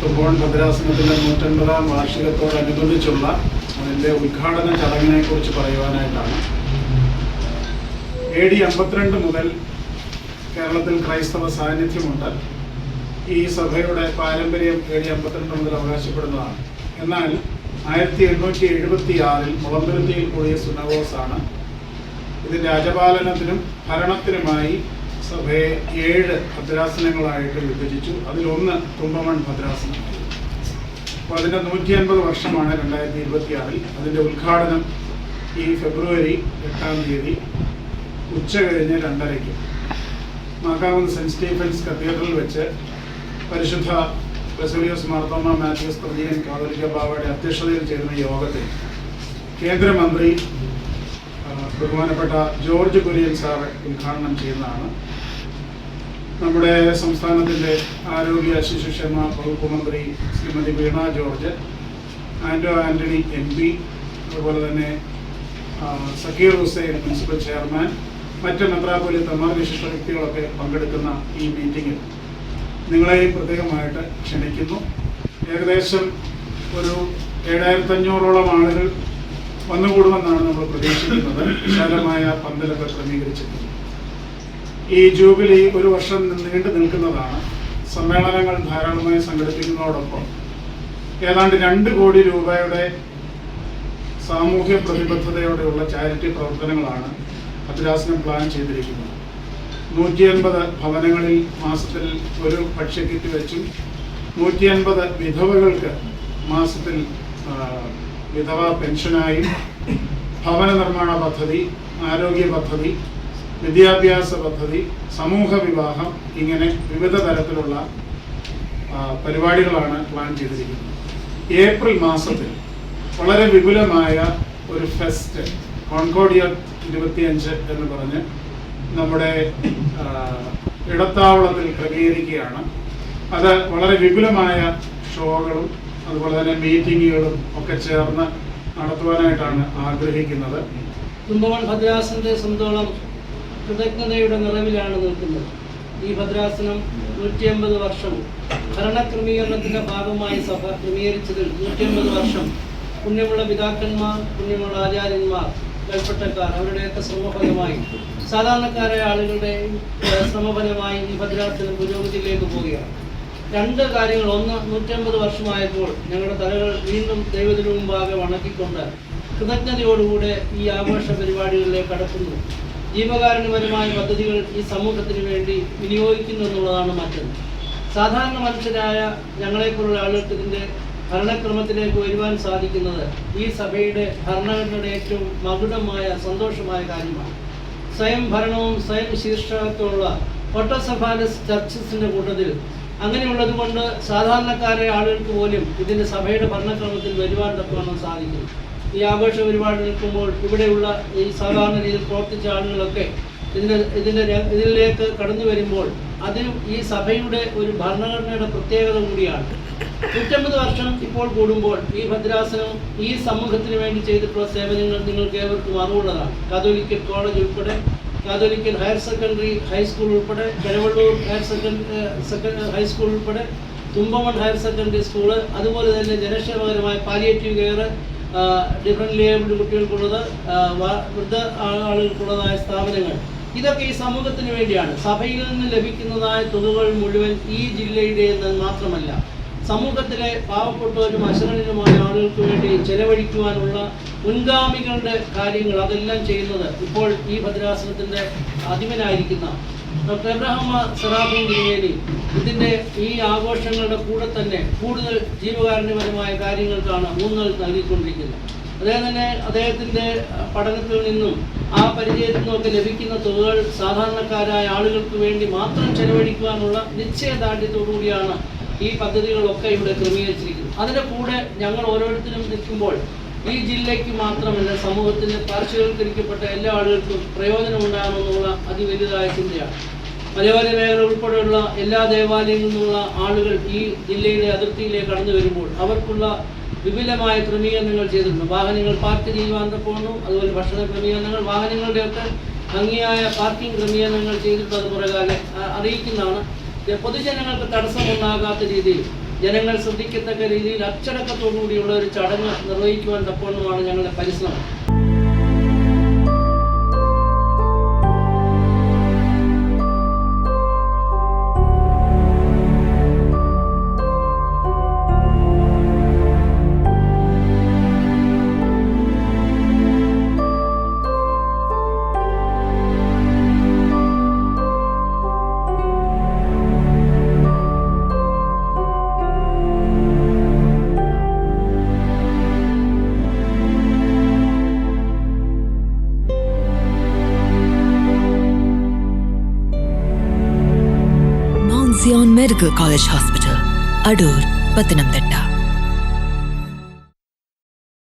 തുമ്പോൺ ഭദ്രാസനത്തിൻ്റെ 150-ാം വാർഷികത്തോടനുബന്ധിച്ചുള്ള അതിൻ്റെ ഉദ്ഘാടന ചടങ്ങിനെ കുറിച്ച് പറയുവാനായിട്ടാണ്. AD 52 മുതൽ കേരളത്തിൽ ക്രൈസ്തവ സാന്നിധ്യമുണ്ട്. ഈ സഭയുടെ പാരമ്പര്യം AD 52 മുതൽ അവകാശപ്പെടുന്നതാണ്. എന്നാൽ 1876 മുളന്തുരുത്തിയിൽ കൂടിയ സുനഗോസാണ് ഇതിൻ്റെ അജപാലനത്തിനും ഭരണത്തിനുമായി സഭയെ 7 ഭദ്രാസനങ്ങളായിട്ട് വിഭജിച്ചു. അതിലൊന്ന് തുമ്പമൺ ഭദ്രാസനമായി. അപ്പോൾ അതിൻ്റെ 150 വർഷമാണ് 2026. അതിൻ്റെ ഉദ്ഘാടനം ഈ ഫെബ്രുവരി 8-ാം തീയതി ഉച്ചകഴിഞ്ഞ് 2:30 മാക്കാവുന്ന് സെൻറ്റ് സ്റ്റീഫൻസ് കത്തീഡ്രലിൽ വെച്ച് പരിശുദ്ധ ബസേലിയോസ് മാർത്തോമ മാത്യൂസ് തൃതീയൻ കാതോലിക്ക ബാവയുടെ അധ്യക്ഷതയിൽ ചേരുന്ന യോഗത്തിൽ കേന്ദ്രമന്ത്രി ബഹുമാനപ്പെട്ട ജോർജ് കുര്യൻ സാർ ഉദ്ഘാടനം ചെയ്യുന്നതാണ്. നമ്മുടെ സംസ്ഥാനത്തിൻ്റെ ആരോഗ്യ ശിശുക്ഷേമ വകുപ്പ് മന്ത്രി ശ്രീമതി വീണ ജോർജ്, ആൻറ്റോ ആൻ്റണി MP, അതുപോലെ തന്നെ സക്കീർ ഹുസൈൻ മുനിസിപ്പൽ ചെയർമാൻ, മറ്റ് മെത്രാപ്പൊലീത്തമാർ, വിശിഷ്ട വ്യക്തികളൊക്കെ പങ്കെടുക്കുന്ന ഈ മീറ്റിങ്ങിൽ നിങ്ങളെയും പ്രത്യേകമായിട്ട് ക്ഷണിക്കുന്നു. ഏകദേശം ഒരു 7500ഓളം ആളുകൾ വന്നുകൂടുമെന്നാണ് നമ്മൾ പ്രതീക്ഷിക്കുന്നത്. വിശാലമായ പന്തലൊക്കെ ക്രമീകരിച്ചിട്ടുണ്ട്. ഈ ജൂബിലി 1 വർഷം നീണ്ടു നിൽക്കുന്നതാണ്. സമ്മേളനങ്ങൾ ധാരാളമായി സംഘടിപ്പിക്കുന്നതോടൊപ്പം ഏതാണ്ട് 2 കോടി രൂപയുടെ സാമൂഹ്യ പ്രതിബദ്ധതയോടെയുള്ള ചാരിറ്റി പ്രവർത്തനങ്ങളാണ് ഭദ്രാസനം പ്ലാൻ ചെയ്തിരിക്കുന്നത്. 150 ഭവനങ്ങളിൽ മാസത്തിൽ ഒരു ഭക്ഷ്യക്കിറ്റ് വെച്ചും 150 വിധവകൾക്ക് മാസത്തിൽ വിധവ പെൻഷനായും ഭവന നിർമ്മാണ പദ്ധതി, ആരോഗ്യ പദ്ധതി, വിദ്യാഭ്യാസ പദ്ധതി, സമൂഹ വിവാഹം, ഇങ്ങനെ വിവിധ തരത്തിലുള്ള പരിപാടികളാണ് പ്ലാൻ ചെയ്തിരിക്കുന്നത്. ഏപ്രിൽ മാസത്തിൽ വളരെ വിപുലമായ ഒരു ഫെസ്റ്റ് കോൺകോർഡിയ 25 എന്ന് പറഞ്ഞ് നമ്മുടെ ഇടത്താവളത്തിൽ ക്രമീകരിക്കുകയാണ്. അത് വളരെ വിപുലമായ ഷോകളും അതുപോലെ തന്നെ മീറ്റിങ്ങുകളും ഒക്കെ ചേർന്ന് നടത്തുവാനായിട്ടാണ് ആഗ്രഹിക്കുന്നത്. തുമ്പമൺ ഭദ്രാസനത്തെ സംബന്ധിച്ചോളം കൃതജ്ഞതയുടെ നിറവിലാണ് നിൽക്കുന്നത്. ഈ ഭദ്രാസനം 150 വർഷം ഭരണക്രമീകരണത്തിൻ്റെ ഭാഗമായി സഭ ക്രമീകരിച്ചതിൽ 150 വർഷം പുണ്യമുള്ള പിതാക്കന്മാർ, പുണ്യമുള്ള ആചാര്യന്മാർ, കൽപ്പറ്റക്കാർ, അവരുടെയൊക്കെ ശ്രമഫലമായി സാധാരണക്കാരായ ആളുകളുടെ ശ്രമഫലമായി ഈ ഭദ്രാസനം പുരോഗതിയിലേക്ക് പോവുകയാണ്. 2 കാര്യങ്ങൾ. ഒന്ന്, 150 വർഷമായപ്പോൾ ഞങ്ങളുടെ തലകൾ വീണ്ടും ദൈവത്തിനു മുമ്പാകെ വണക്കിക്കൊണ്ട് കൃതജ്ഞതയോടുകൂടെ ഈ ആഘോഷ പരിപാടികളിലേക്ക് കടക്കുന്നു. ജീവകാരുണ്യപരമായ പദ്ധതികൾ ഈ സമൂഹത്തിന് വേണ്ടി വിനിയോഗിക്കുന്നു എന്നുള്ളതാണ് മറ്റൊന്ന്. സാധാരണ മനുഷ്യരായ ഞങ്ങളെപ്പോലുള്ള ആളുകൾക്ക് ഇതിൻ്റെ ഭരണക്രമത്തിലേക്ക് വരുവാൻ സാധിക്കുന്നത് ഈ സഭയുടെ ഭരണഘടനയുടെ ഏറ്റവും മകുടമായ സന്തോഷമായ കാര്യമാണ്. സ്വയം ഭരണവും സ്വയം ശീർഷകത്വമുള്ള ഓട്ടോസഫാലസ് ചർച്ചസിൻ്റെ കൂട്ടത്തിൽ അങ്ങനെയുള്ളത് കൊണ്ട് സാധാരണക്കാരായ ആളുകൾക്ക് പോലും ഇതിൻ്റെ സഭയുടെ ഭരണക്രമത്തിൽ വരുവാൻ തക്കവണ്ണം സാധിക്കും. ഈ ആഘോഷ പരിപാടി നിൽക്കുമ്പോൾ ഇവിടെയുള്ള ഈ സാധാരണ രീതിയിൽ പ്രവർത്തിച്ച ആളുകളൊക്കെ ഇതിലേക്ക് കടന്നു വരുമ്പോൾ അതിനും ഈ സഭയുടെ ഒരു ഭരണഘടനയുടെ പ്രത്യേകത കൂടിയാണ്. 150 വർഷം ഇപ്പോൾ കൂടുമ്പോൾ ഈ ഭദ്രാസനം ഈ സമൂഹത്തിന് വേണ്ടി ചെയ്തിട്ടുള്ള സേവനങ്ങൾ നിങ്ങൾക്ക് ഏവർക്കും അറിവുള്ളതാണ്. കാതോലിക്കൽ കോളേജ് ഉൾപ്പെടെ, കാതോലിക്കൽ ഹയർ സെക്കൻഡറി ഹൈസ്കൂൾ ഉൾപ്പെടെ, കരവള്ളൂർ ഹൈസ്കൂൾ ഉൾപ്പെടെ, തുമ്പമൺ ഹയർ സെക്കൻഡറി സ്കൂള്, അതുപോലെ തന്നെ ജനക്ഷേമകരമായ പാലിയേറ്റീവ് കെയർ, ഡിഫറൻറ്റ് ലേബിൾഡ് കുട്ടികൾക്കുള്ളത്, വൃദ്ധ ആളുകൾക്കുള്ളതായ സ്ഥാപനങ്ങൾ, ഇതൊക്കെ ഈ സമൂഹത്തിന് വേണ്ടിയാണ്. സഭയിൽ നിന്ന് ലഭിക്കുന്നതായ തുകകൾ മുഴുവൻ ഈ ജില്ലയുടെ എന്ന് മാത്രമല്ല, സമൂഹത്തിലെ പാവപ്പെട്ടവരും അശരണരുമായ ആളുകൾക്ക് വേണ്ടി ചെലവഴിക്കുവാനുള്ള മുൻഗാമികളുടെ കാര്യങ്ങൾ അതെല്ലാം ചെയ്യുന്നത് ഇപ്പോൾ ഈ ഭദ്രാസനത്തിൻ്റെ അധിപനായിരിക്കുന്ന ഡോക്ടർ എബ്രഹാം സെറാഫീൻ തിരുമേനി ഇതിൻ്റെ ഈ ആഘോഷങ്ങളുടെ കൂടെ തന്നെ കൂടുതൽ ജീവകാരുണ്യപരമായ കാര്യങ്ങൾക്കാണ് ഊന്നൽ നൽകിക്കൊണ്ടിരിക്കുന്നത്. അതേപോലെ തന്നെ അദ്ദേഹത്തിൻ്റെ പഠനത്തിൽ നിന്നും ആ പരിചയത്തിൽ നിന്നൊക്കെ ലഭിക്കുന്ന തുകകൾ സാധാരണക്കാരായ ആളുകൾക്ക് വേണ്ടി മാത്രം ചെലവഴിക്കുവാനുള്ള നിശ്ചയദാർഢ്യത്തോടുകൂടിയാണ് ഈ പദ്ധതികളൊക്കെ ഇവിടെ ക്രമീകരിച്ചിരിക്കുന്നത്. അതിൻ്റെ കൂടെ ഞങ്ങൾ ഓരോരുത്തരും നിൽക്കുമ്പോൾ ഈ ജില്ലയ്ക്ക് മാത്രമല്ല സമൂഹത്തിൻ്റെ പാർശ്വവൽക്കരിക്കപ്പെട്ട എല്ലാ ആളുകൾക്കും പ്രയോജനമുണ്ടാകുമെന്നുള്ള അതിവലുതായ ചിന്തയാണ്. മലയോര മേഖല ഉൾപ്പെടെയുള്ള എല്ലാ ദേവാലയങ്ങളിൽ നിന്നുള്ള ആളുകൾ ഈ ജില്ലയുടെ അതിർത്തിയിലേക്ക് കടന്നു വരുമ്പോൾ അവർക്കുള്ള വിപുലമായ ക്രമീകരണങ്ങൾ ചെയ്തിട്ടുണ്ട്. വാഹനങ്ങൾ പാർക്ക് ചെയ്യുവാൻ തക്കവണ്ണം, അതുപോലെ ഭക്ഷണ ക്രമീകരണങ്ങൾ, വാഹനങ്ങളുടെയൊക്കെ ഭംഗിയായ പാർക്കിംഗ് ക്രമീകരണങ്ങൾ ചെയ്തിട്ട് അത് പുറകാലെ അറിയിക്കുന്നതാണ്. പൊതുജനങ്ങൾക്ക് തടസ്സമുണ്ടാകാത്ത രീതിയിൽ ജനങ്ങൾ ശ്രദ്ധിക്കത്തക്ക രീതിയിൽ അച്ചടക്കത്തോടുകൂടിയുള്ള ഒരു ചടങ്ങ് നിർവഹിക്കുവാൻ തക്കവണ്ണമാണ് ഞങ്ങളുടെ പരിശ്രമം. Zion Medical College Hospital, Adur, Pathanamthitta.